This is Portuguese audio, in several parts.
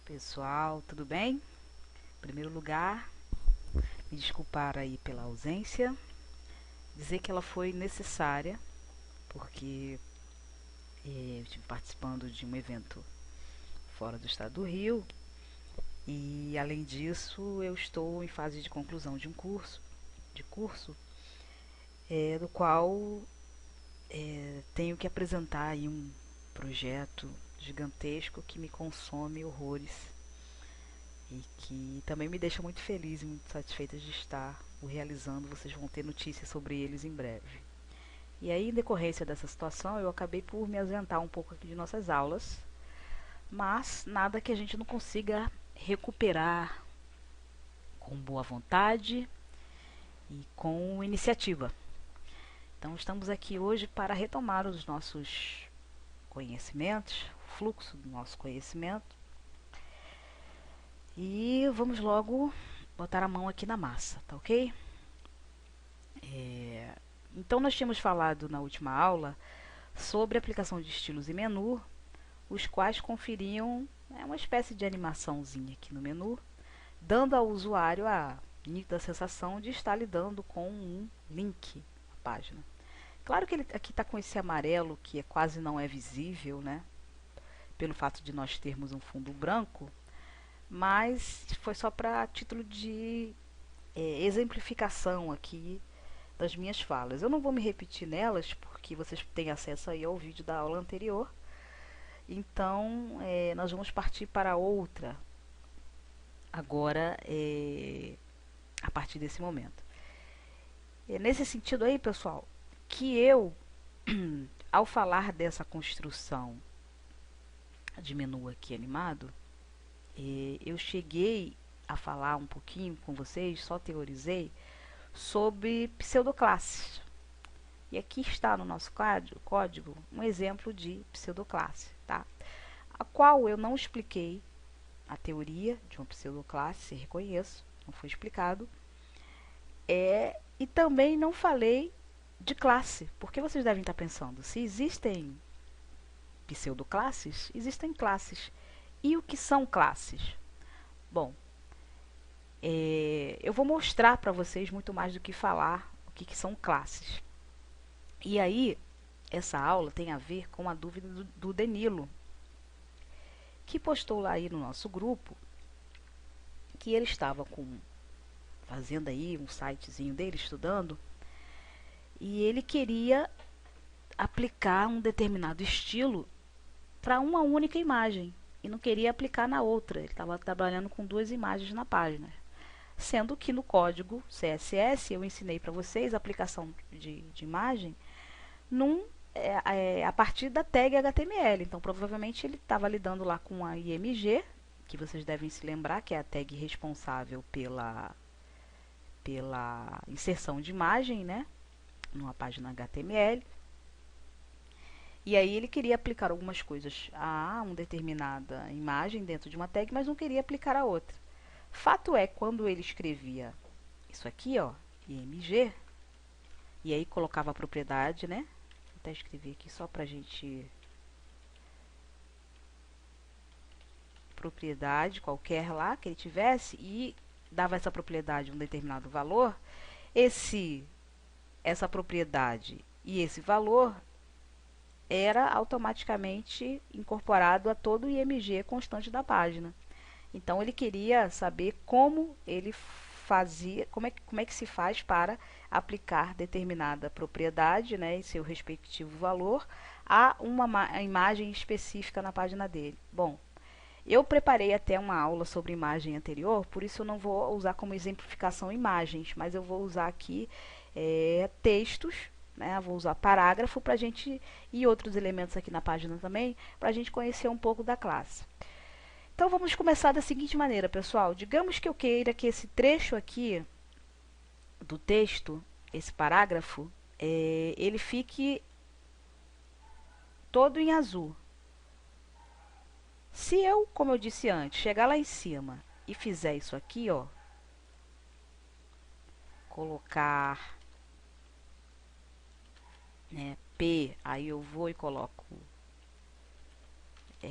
Pessoal, tudo bem? Em primeiro lugar, me desculpar aí pela ausência, dizer que ela foi necessária, porque eu estive participando de um evento fora do estado do Rio e, além disso, eu estou em fase de conclusão de um curso, do qual tenho que apresentar aí um projeto gigantesco que me consome horrores e que também me deixa muito feliz e muito satisfeita de estar o realizando. Vocês vão ter notícias sobre eles em breve. E aí, em decorrência dessa situação, eu acabei por me ausentar um pouco aqui de nossas aulas, mas nada que a gente não consiga recuperar com boa vontade e com iniciativa. Então, estamos aqui hoje para retomar os nossos conhecimentos, o fluxo do nosso conhecimento, e vamos logo botar a mão aqui na massa, tá ok? Então, nós tínhamos falado na última aula sobre a aplicação de estilos e menu, os quais conferiam uma espécie de animaçãozinha aqui no menu, dando ao usuário a nítida sensação de estar lidando com um link na página. Claro que ele aqui está com esse amarelo que quase não é visível, né? Pelo fato de nós termos um fundo branco, mas foi só para título de exemplificação aqui das minhas falas. Eu não vou me repetir nelas, porque vocês têm acesso aí ao vídeo da aula anterior. Então, nós vamos partir para outra agora, a partir desse momento. É nesse sentido aí, pessoal, que eu, ao falar dessa construção de menu aqui animado, eu cheguei a falar um pouquinho com vocês, só teorizei, sobre pseudoclasses. E aqui está no nosso código um exemplo de pseudoclasse, tá? A qual eu não expliquei a teoria de uma pseudoclasse, se reconheço, não foi explicado. E também não falei de classe, porque vocês devem estar pensando, se existem pseudoclasses, existem classes. E o que são classes? Bom, eu vou mostrar para vocês muito mais do que falar o que são classes. E aí, essa aula tem a ver com a dúvida do Danilo, que postou lá aí no nosso grupo que ele estava fazendo aí um sitezinho dele, estudando, e ele queria aplicar um determinado estilo para uma única imagem e não queria aplicar na outra. Ele estava trabalhando com duas imagens na página, sendo que no código CSS eu ensinei para vocês a aplicação de imagem a partir da tag HTML. Então, provavelmente ele estava lidando lá com a IMG, que vocês devem se lembrar que é a tag responsável pela inserção de imagem, né, numa página HTML. E aí ele queria aplicar algumas coisas a uma determinada imagem dentro de uma tag, mas não queria aplicar a outra. Fato é, quando ele escrevia isso aqui, ó, IMG, e aí colocava a propriedade, né? Vou até escrever aqui só pra gente... propriedade qualquer lá que ele tivesse e dava essa propriedade um determinado valor, essa propriedade e esse valor era automaticamente incorporado a todo o IMG constante da página. Então ele queria saber como ele fazia, como é que se faz para aplicar determinada propriedade, né, e seu respectivo valor a uma imagem específica na página dele. Bom, eu preparei até uma aula sobre imagem anterior, por isso eu não vou usar como exemplificação imagens, mas eu vou usar aqui textos, né? Vou usar parágrafo para a gente e outros elementos aqui na página também, para a gente conhecer um pouco da classe. Então vamos começar da seguinte maneira, pessoal. Digamos que eu queira que esse trecho aqui do texto, esse parágrafo, ele fique todo em azul. Se eu, como eu disse antes, chegar lá em cima e fizer isso aqui, ó, colocar, né, P, aí eu vou e coloco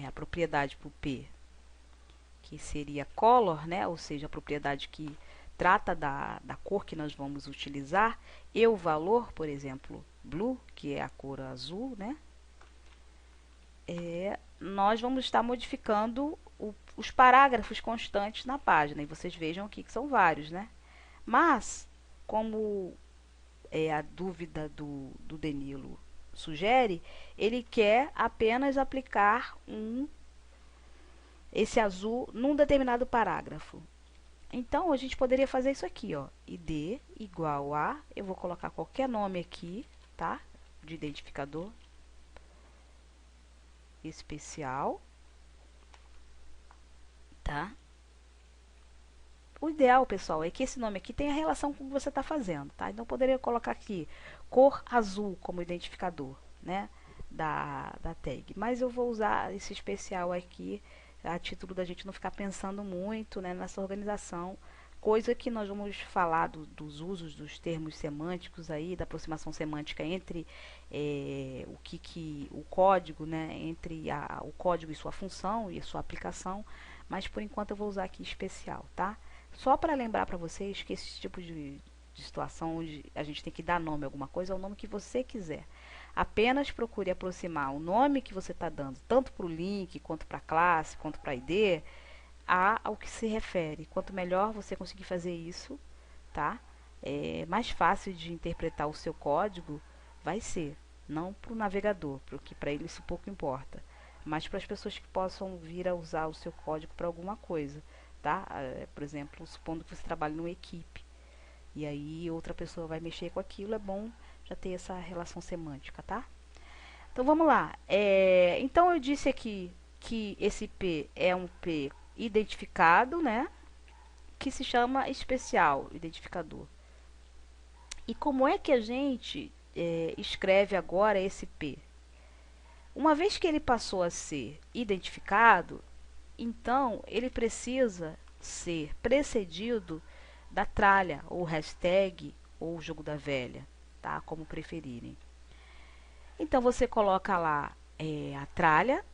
a propriedade para o P que seria color, né? Ou seja, a propriedade que trata da cor que nós vamos utilizar, e o valor, por exemplo, blue, que é a cor azul, né? Nós vamos estar modificando os parágrafos constantes na página, e vocês vejam aqui que são vários, né? Mas, como a dúvida do Denilo sugere, ele quer apenas aplicar esse azul num determinado parágrafo. Então, a gente poderia fazer isso aqui, ó, id igual a, eu vou colocar qualquer nome aqui, tá? De identificador especial, tá? O ideal, pessoal, é que esse nome aqui tenha relação com o que você está fazendo, tá? Então, eu poderia colocar aqui cor azul como identificador, né? Da tag. Mas eu vou usar esse especial aqui a título da gente não ficar pensando muito, né, nessa organização, coisa que nós vamos falar dos usos dos termos semânticos aí, da aproximação semântica entre o código, né, entre o código e sua função e a sua aplicação, mas por enquanto eu vou usar aqui especial, tá? Só para lembrar para vocês que esse tipo de situação onde a gente tem que dar nome a alguma coisa é o nome que você quiser. Apenas procure aproximar o nome que você está dando, tanto para o link, quanto para a classe, quanto para a ID, ao que se refere. Quanto melhor você conseguir fazer isso, tá? Mais fácil de interpretar o seu código vai ser. Não para o navegador, porque para ele isso pouco importa. Mas para as pessoas que possam vir a usar o seu código para alguma coisa, tá? Por exemplo, supondo que você trabalhe numa equipe. E aí outra pessoa vai mexer com aquilo, é bom já ter essa relação semântica, tá? Então vamos lá. Então eu disse aqui que esse P é um P identificado, né? Que se chama especial identificador. E como é que a gente escreve agora esse P? Uma vez que ele passou a ser identificado, então ele precisa ser precedido da tralha, ou hashtag, ou jogo da velha, tá? Como preferirem. Então você coloca lá a tralha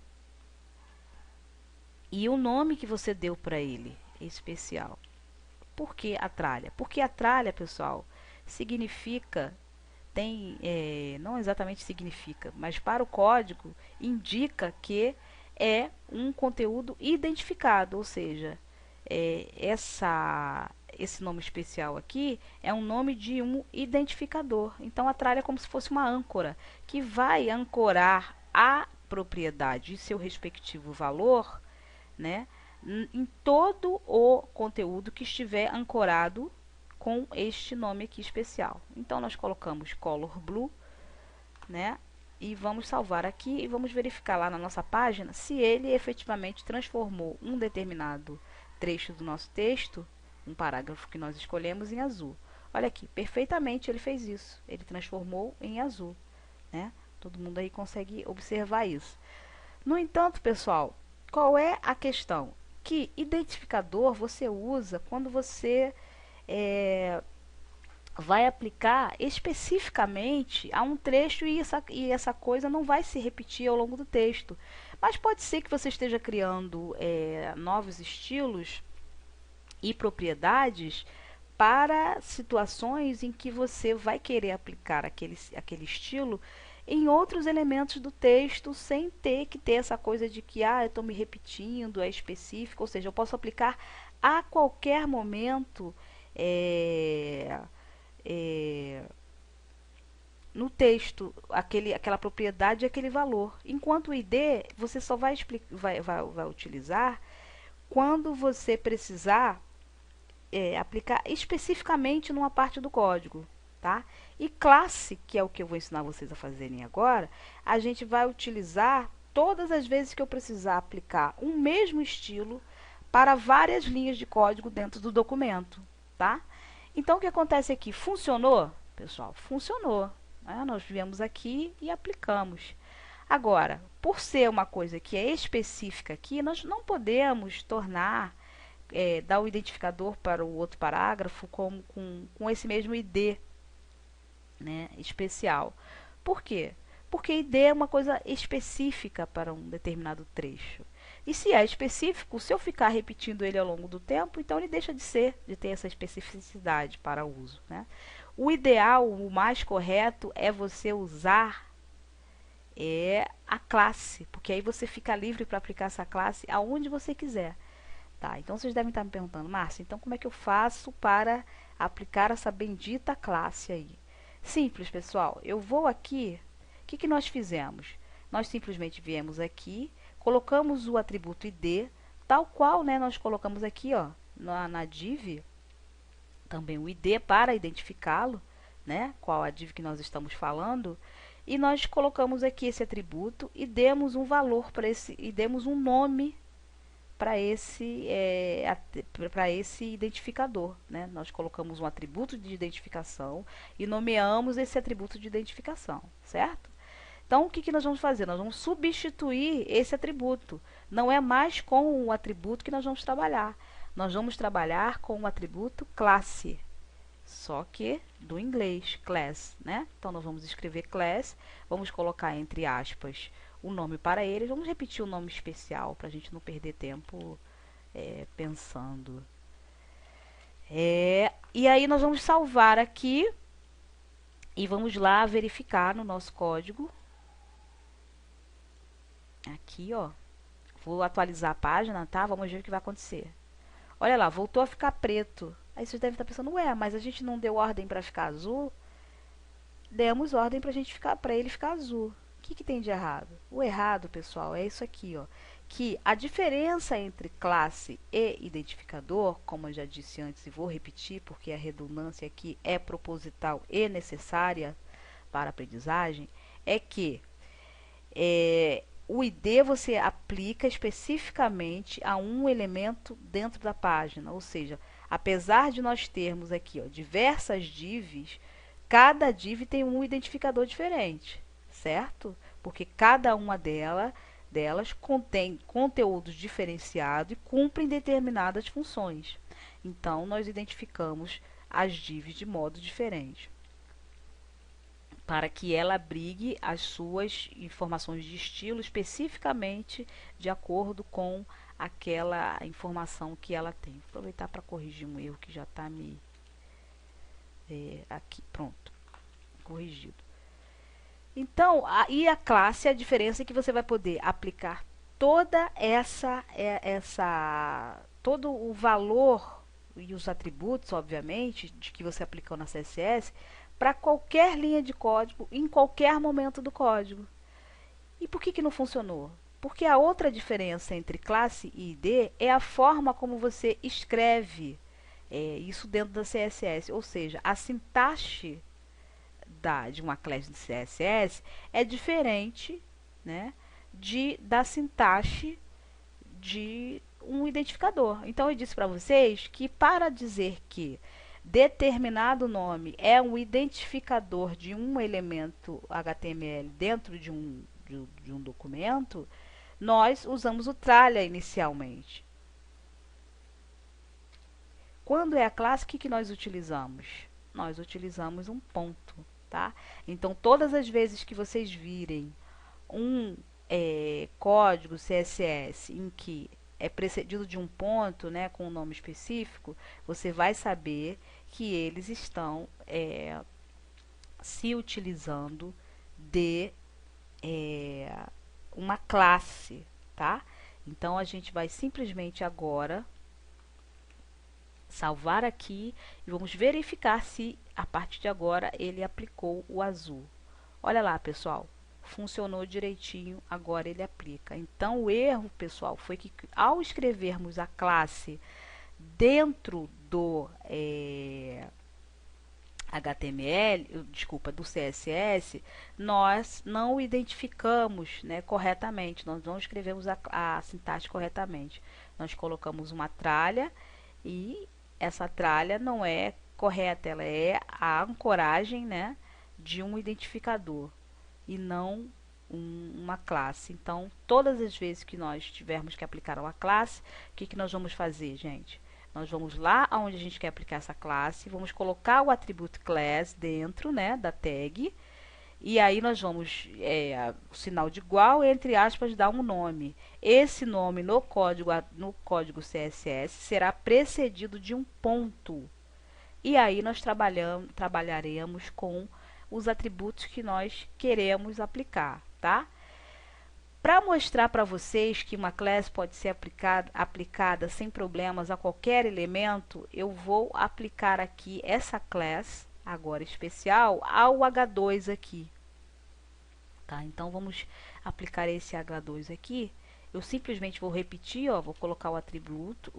e o nome que você deu para ele, especial. Por que a tralha? Porque a tralha, pessoal, significa, não exatamente significa, mas para o código indica que é um conteúdo identificado, ou seja, esse nome especial aqui é um nome de um identificador. Então a tralha é como se fosse uma âncora, que vai ancorar a propriedade e seu respectivo valor, né, em todo o conteúdo que estiver ancorado com este nome aqui especial. Então nós colocamos color blue, né, e vamos salvar aqui e vamos verificar lá na nossa página se ele efetivamente transformou um determinado trecho do nosso texto, um parágrafo que nós escolhemos, em azul. Olha aqui, perfeitamente ele fez isso. Ele transformou em azul, né? Todo mundo aí consegue observar isso. No entanto, pessoal, qual é a questão? Que identificador você usa quando você vai aplicar especificamente a um trecho e essa coisa não vai se repetir ao longo do texto. Mas pode ser que você esteja criando novos estilos e propriedades para situações em que você vai querer aplicar aquele estilo em outros elementos do texto sem ter que ter essa coisa de que eu estou me repetindo, é específico, ou seja, eu posso aplicar a qualquer momento no texto aquela propriedade e aquele valor. Enquanto o ID você só vai utilizar quando você precisar aplicar especificamente numa parte do código, tá? E classe, que é o que eu vou ensinar vocês a fazerem agora, a gente vai utilizar todas as vezes que eu precisar aplicar um mesmo estilo para várias linhas de código dentro do documento, tá? Então, o que acontece aqui? Funcionou, pessoal? Funcionou. Né? Nós viemos aqui e aplicamos. Agora, por ser uma coisa que é específica aqui, nós não podemos tornar dar o identificador para o outro parágrafo com esse mesmo ID, né, especial. Por quê? Porque ID é uma coisa específica para um determinado trecho. E se é específico, se eu ficar repetindo ele ao longo do tempo, então ele deixa de ter essa especificidade para uso, né? O ideal, o mais correto é você usar a classe, porque aí você fica livre para aplicar essa classe aonde você quiser. Tá, então vocês devem estar me perguntando, Márcia, então como é que eu faço para aplicar essa bendita classe aí? Simples, pessoal. Eu vou aqui, o que nós fizemos? Nós simplesmente viemos aqui, colocamos o atributo id, tal qual, né, nós colocamos aqui, ó, na div, também o id para identificá-lo, né, qual a div que nós estamos falando, e nós colocamos aqui esse atributo e demos um valor para esse, e demos um nome para esse identificador, né? Nós colocamos um atributo de identificação e nomeamos esse atributo de identificação, certo? Então, o que nós vamos fazer? Nós vamos substituir esse atributo. Não é mais com o atributo que nós vamos trabalhar. Nós vamos trabalhar com o atributo classe, só que do inglês, class, né? Então, nós vamos escrever class, vamos colocar entre aspas o nome para ele. Vamos repetir o nome especial para a gente não perder tempo pensando. E aí nós vamos salvar aqui e vamos lá verificar no nosso código. Aqui, ó. Vou atualizar a página, tá? Vamos ver o que vai acontecer. Olha lá, voltou a ficar preto. Aí vocês devem estar pensando, ué, mas a gente não deu ordem para ficar azul? Demos ordem para ele ficar azul. O que tem de errado? O errado, pessoal, é isso aqui, ó, que a diferença entre classe e identificador, como eu já disse antes e vou repetir porque a redundância aqui é proposital e necessária para a aprendizagem, é que o ID você aplica especificamente a um elemento dentro da página, ou seja, apesar de nós termos aqui, ó, diversas divs, cada div tem um identificador diferente, certo? Porque cada uma delas contém conteúdos diferenciados e cumprem determinadas funções. Então, nós identificamos as divs de modo diferente, para que ela abrigue as suas informações de estilo especificamente de acordo com aquela informação que ela tem. Vou aproveitar para corrigir um erro que já está aqui, pronto, corrigido. Então, aí a classe, a diferença é que você vai poder aplicar toda todo o valor e os atributos, obviamente, de que você aplicou na CSS, para qualquer linha de código, em qualquer momento do código. E por que não funcionou? Porque a outra diferença entre classe e ID é a forma como você escreve isso dentro da CSS, ou seja, a sintaxe de uma classe de CSS é diferente, né, da sintaxe de um identificador. Então, eu disse para vocês que para dizer que determinado nome é um identificador de um elemento HTML dentro de um documento, nós usamos o tralha inicialmente. Quando é a classe, o que nós utilizamos? Nós utilizamos um ponto, tá? Então, todas as vezes que vocês virem um código CSS em que é precedido de um ponto, né, com um nome específico, você vai saber que eles estão se utilizando de uma classe, tá? Então, a gente vai simplesmente agora salvar aqui e vamos verificar se a partir de agora ele aplicou o azul. Olha lá, pessoal, funcionou direitinho, agora ele aplica. Então, o erro, pessoal, foi que ao escrevermos a classe dentro do HTML, desculpa, do CSS, nós não o identificamos, né, corretamente, nós não escrevemos a sintaxe corretamente. Nós colocamos uma tralha e essa tralha não é correta, ela é a ancoragem, né, de um identificador e não uma classe. Então, todas as vezes que nós tivermos que aplicar uma classe, o que nós vamos fazer, gente? Nós vamos lá onde a gente quer aplicar essa classe, vamos colocar o atributo class dentro, né, da tag, E aí nós vamos, o sinal de igual, entre aspas, dar um nome. Esse nome no código CSS será precedido de um ponto. E aí nós trabalharemos com os atributos que nós queremos aplicar, tá? Para mostrar para vocês que uma class pode ser aplicada sem problemas a qualquer elemento, eu vou aplicar aqui essa class, agora especial, ao H2 aqui. Tá? Então vamos aplicar esse H2 aqui. Eu simplesmente vou repetir, ó, vou colocar o atributo,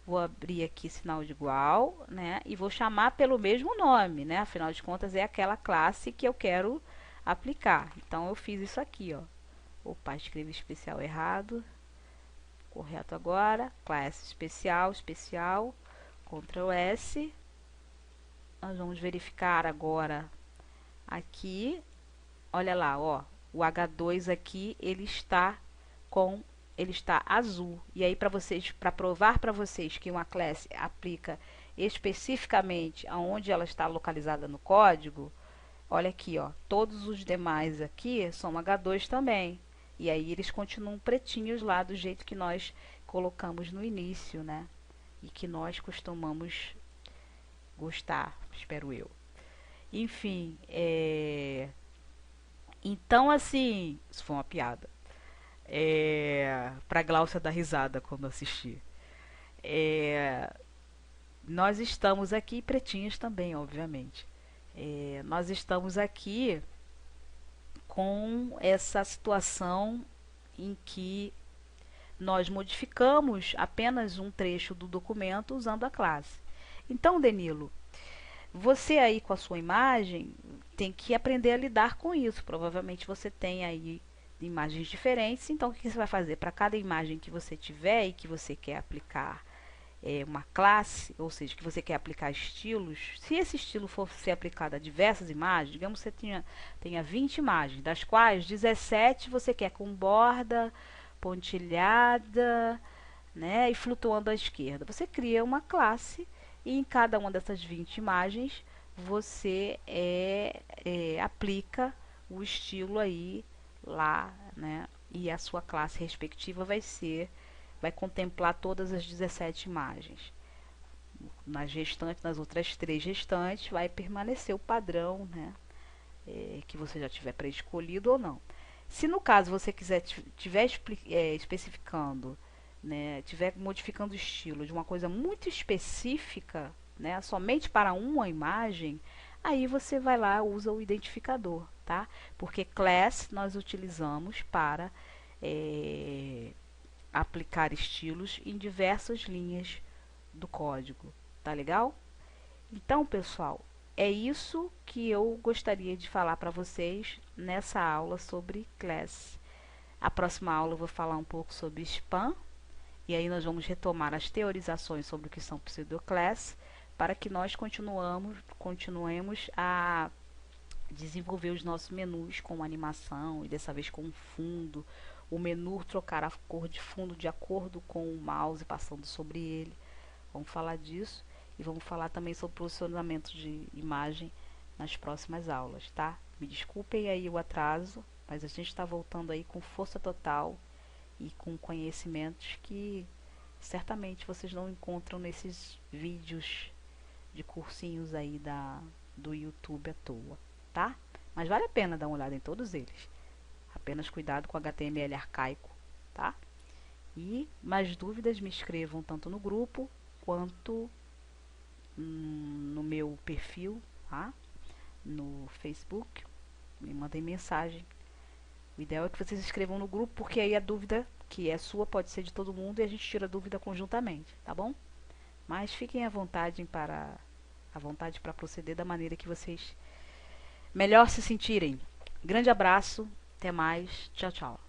vou abrir aqui sinal de igual, né? E vou chamar pelo mesmo nome, né? Afinal de contas, é aquela classe que eu quero aplicar. Então eu fiz isso aqui, ó. Opa, escrevi especial errado. Correto agora. Classe especial, Ctrl S. Nós vamos verificar agora aqui. Olha lá, ó. O H2 aqui, ele está azul. E aí para provar para vocês que uma classe aplica especificamente aonde ela está localizada no código, olha aqui, ó. Todos os demais aqui são H2 também. E aí eles continuam pretinhos lá do jeito que nós colocamos no início, né? E que nós costumamos gostar, espero eu. Enfim, então assim, isso foi uma piada. Pra Gláucia dar risada quando assistir. Nós estamos aqui, pretinhos também, obviamente. Nós estamos aqui com essa situação em que nós modificamos apenas um trecho do documento usando a classe. Então, Danilo, você aí com a sua imagem tem que aprender a lidar com isso. Provavelmente você tem aí imagens diferentes. Então, o que você vai fazer? Para cada imagem que você tiver e que você quer aplicar uma classe, ou seja, que você quer aplicar estilos, se esse estilo for ser aplicado a diversas imagens, digamos que você tenha 20 imagens, das quais 17 você quer com borda, pontilhada, né, e flutuando à esquerda. Você cria uma classe e em cada uma dessas 20 imagens você aplica o estilo aí lá, né, e a sua classe respectiva vai contemplar todas as 17 imagens. Nas outras 3 restantes, vai permanecer o padrão, né, que você já tiver pré-escolhido ou não. Se no caso você estiver especificando, né, estiver modificando o estilo de uma coisa muito específica, né, somente para uma imagem, aí você vai lá, usa o identificador, tá? Porque class nós utilizamos para aplicar estilos em diversas linhas do código, tá legal? Então, pessoal, é isso que eu gostaria de falar para vocês nessa aula sobre class. A próxima aula eu vou falar um pouco sobre spam, e aí nós vamos retomar as teorizações sobre o que são pseudoclass, para que nós continuemos a desenvolver os nossos menus com animação, e dessa vez com fundo. O menu trocar a cor de fundo de acordo com o mouse passando sobre ele. Vamos falar disso e vamos falar também sobre posicionamento de imagem nas próximas aulas, tá? Me desculpem aí o atraso, mas a gente está voltando aí com força total e com conhecimentos que certamente vocês não encontram nesses vídeos de cursinhos aí do YouTube à toa, tá? Mas vale a pena dar uma olhada em todos eles. Apenas cuidado com o HTML arcaico, tá? E mais dúvidas me escrevam tanto no grupo quanto no meu perfil, tá? No Facebook. Me mandem mensagem. O ideal é que vocês escrevam no grupo, porque aí a dúvida que é sua pode ser de todo mundo e a gente tira a dúvida conjuntamente, tá bom? Mas fiquem à vontade para proceder da maneira que vocês melhor se sentirem. Grande abraço. Até mais. Tchau, tchau.